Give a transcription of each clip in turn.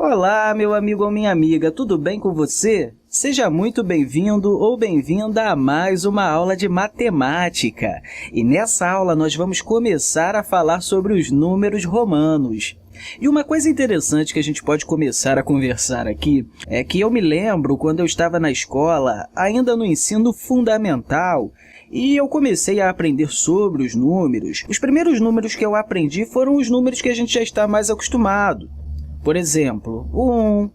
Olá, meu amigo ou minha amiga, tudo bem com você? Seja muito bem-vindo ou bem-vinda a mais uma aula de matemática. E nessa aula nós vamos começar a falar sobre os números romanos. E uma coisa interessante que a gente pode começar a conversar aqui é que eu me lembro quando eu estava na escola, ainda no ensino fundamental, e eu comecei a aprender sobre os números. Os primeiros números que eu aprendi foram os números que a gente já está mais acostumado. Por exemplo, o 1,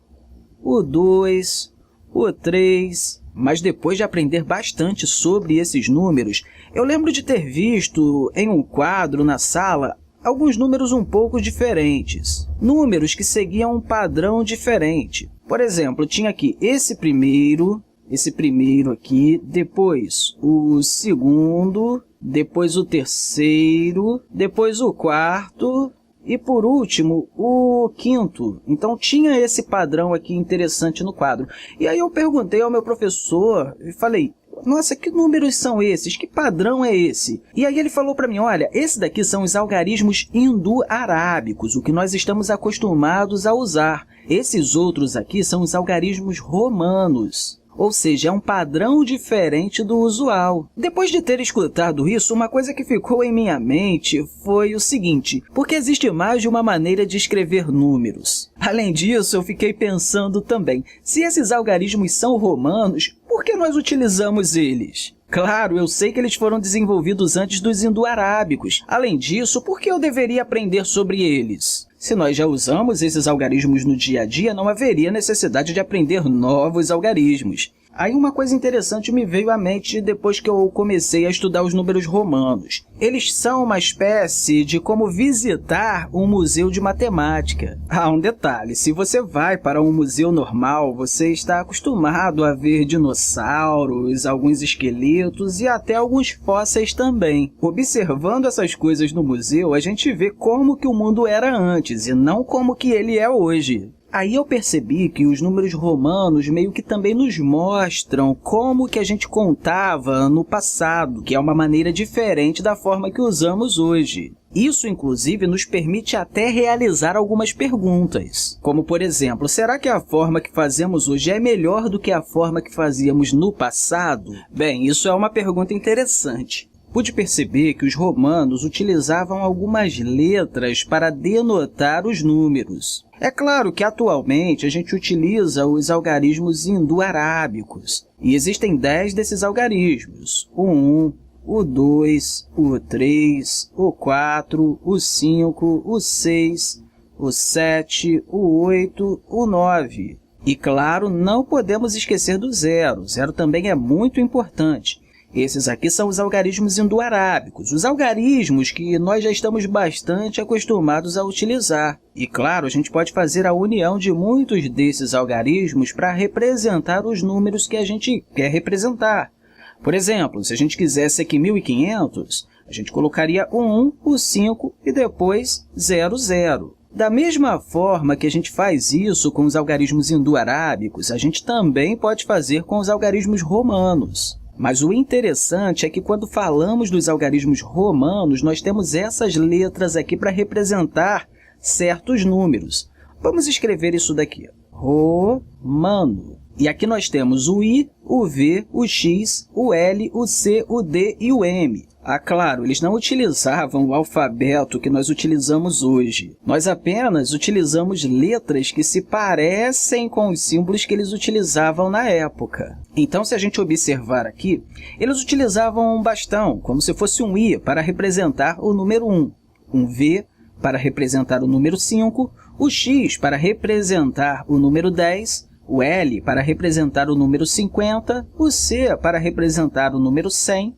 o 2, o 3, mas depois de aprender bastante sobre esses números, eu lembro de ter visto em um quadro na sala alguns números um pouco diferentes, números que seguiam um padrão diferente. Por exemplo, tinha aqui esse primeiro aqui, depois o segundo, depois o terceiro, depois o quarto e, por último, o quinto. Então, tinha esse padrão aqui interessante no quadro. E aí eu perguntei ao meu professor e falei, nossa, que números são esses? Que padrão é esse? E aí ele falou para mim, olha, esse daqui são os algarismos indo-arábicos, o que nós estamos acostumados a usar. Esses outros aqui são os algarismos romanos. Ou seja, é um padrão diferente do usual. Depois de ter escutado isso, uma coisa que ficou em minha mente foi o seguinte, porque existe mais de uma maneira de escrever números. Além disso, eu fiquei pensando também, se esses algarismos são romanos, por que nós utilizamos eles? Claro, eu sei que eles foram desenvolvidos antes dos indo-arábicos. Além disso, por que eu deveria aprender sobre eles? Se nós já usamos esses algarismos no dia a dia, não haveria necessidade de aprender novos algarismos. Aí uma coisa interessante me veio à mente depois que eu comecei a estudar os números romanos. Eles são uma espécie de como visitar um museu de matemática. Ah, um detalhe, se você vai para um museu normal, você está acostumado a ver dinossauros, alguns esqueletos e até alguns fósseis também. Observando essas coisas no museu, a gente vê como que o mundo era antes e não como que ele é hoje. Aí eu percebi que os números romanos meio que também nos mostram como que a gente contava no passado, que é uma maneira diferente da forma que usamos hoje. Isso, inclusive, nos permite até realizar algumas perguntas, como, por exemplo, será que a forma que fazemos hoje é melhor do que a forma que fazíamos no passado? Bem, isso é uma pergunta interessante. Pude perceber que os romanos utilizavam algumas letras para denotar os números. É claro que, atualmente, a gente utiliza os algarismos indo-arábicos, e existem 10 desses algarismos, o 1, o 2, o 3, o 4, o 5, o 6, o 7, o 8, o 9. E, claro, não podemos esquecer do 0. O 0 também é muito importante. Esses aqui são os algarismos indo-arábicos, os algarismos que nós já estamos bastante acostumados a utilizar. E, claro, a gente pode fazer a união de muitos desses algarismos para representar os números que a gente quer representar. Por exemplo, se a gente quisesse aqui 1500, a gente colocaria o 1, o 5 e depois 00. Da mesma forma que a gente faz isso com os algarismos indo-arábicos, a gente também pode fazer com os algarismos romanos. Mas o interessante é que quando falamos dos algarismos romanos, nós temos essas letras aqui para representar certos números. Vamos escrever isso daqui, romano. E aqui nós temos o I, o V, o X, o L, o C, o D e o M. Ah, claro, eles não utilizavam o alfabeto que nós utilizamos hoje. Nós apenas utilizamos letras que se parecem com os símbolos que eles utilizavam na época. Então, se a gente observar aqui, eles utilizavam um bastão, como se fosse um I, para representar o número 1, um V para representar o número 5, o X para representar o número 10, o L para representar o número 50, o C para representar o número 100,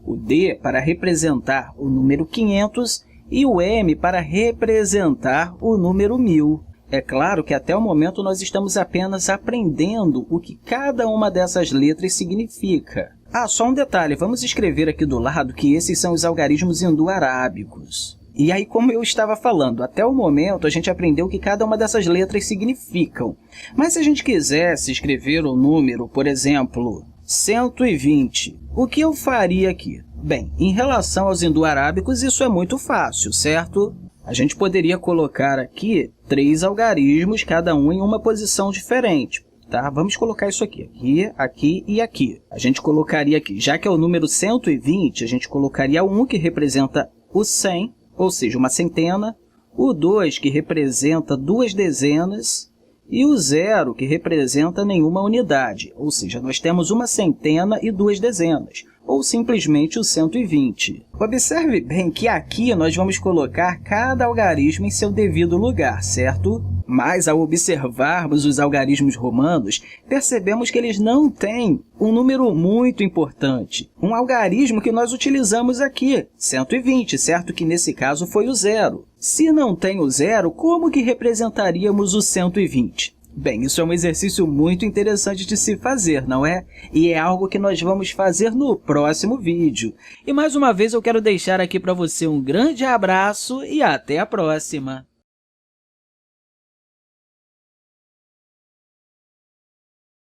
o D para representar o número 500 e o M para representar o número 1000. É claro que até o momento nós estamos apenas aprendendo o que cada uma dessas letras significa. Ah, só um detalhe, vamos escrever aqui do lado que esses são os algarismos indo-arábicos. E aí, como eu estava falando, até o momento a gente aprendeu o que cada uma dessas letras significam. Mas se a gente quisesse escrever o número, por exemplo, 120, o que eu faria aqui? Bem, em relação aos indo-arábicos, isso é muito fácil, certo? a gente poderia colocar aqui 3 algarismos, cada um em uma posição diferente. Tá? Vamos colocar isso aqui, aqui e aqui. A gente colocaria aqui, já que é o número 120, a gente colocaria o 1, que representa o 100, ou seja, uma centena, o 2, que representa 2 dezenas, e o 0, que representa nenhuma unidade, ou seja, nós temos uma centena e 2 dezenas, ou simplesmente o 120. Observe bem que aqui nós vamos colocar cada algarismo em seu devido lugar, certo? Mas, ao observarmos os algarismos romanos, percebemos que eles não têm um número muito importante. Um algarismo que nós utilizamos aqui, 120, certo? Que nesse caso foi o 0. Se não tem o 0, como que representaríamos o 120? Bem, isso é um exercício muito interessante de se fazer, não é? E é algo que nós vamos fazer no próximo vídeo. E mais uma vez eu quero deixar aqui para você um grande abraço e até a próxima!